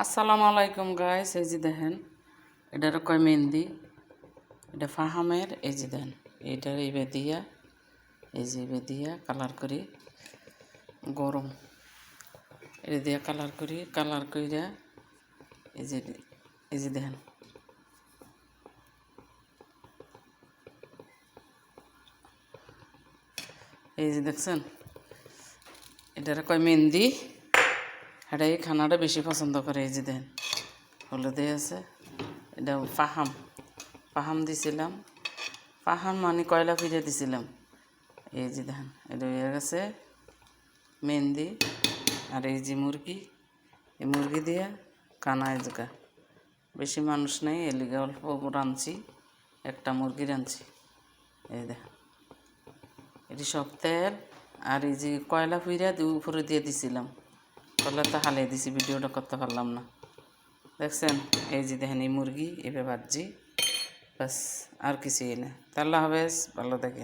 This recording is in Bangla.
আসসালামু আলাইকুম গাইস, এই যে দেখেন এটার কয় মেহেন্দি, এটা ফাহামের। এই যে দেন এইটার এইবার দিয়া, এই যে এইবার দিয়া কালার করি গরম, এটা দিয়া কালার করিয়া এই যে দেখেন এই যে দেখছেন এটার কয় মেহেন্দি। এটা এই খানাটা বেশি পছন্দ করে। এই যে দেন হলুদে আছে, এটা ফাহাম দিছিলাম। ফাহাম মানে কয়লা ফিরে দিছিলাম। এই যে দেখেন এটা হয়ে গেছে মেহেন্দি। আর এই যে মুরগি, এই মুরগি দিয়া কানায় জায়গা বেশি মানুষ নেই, এলিগে অল্প রাঁধছি, একটা মুরগি রাঁধছি। এই দেখেন এটি সব তেল। আর এই যে কয়লা ফিরা উপরে দিয়ে দিছিলাম, কয়লাটা হালিয়ে দিছি, ভিডিওটা করতে পারলাম না। দেখছেন এই যে দেখেন এই মুরগি এভাবে ভাজি, বাস আর কিছুই না। আল্লাহ হাফেজ, ভালো থাকে।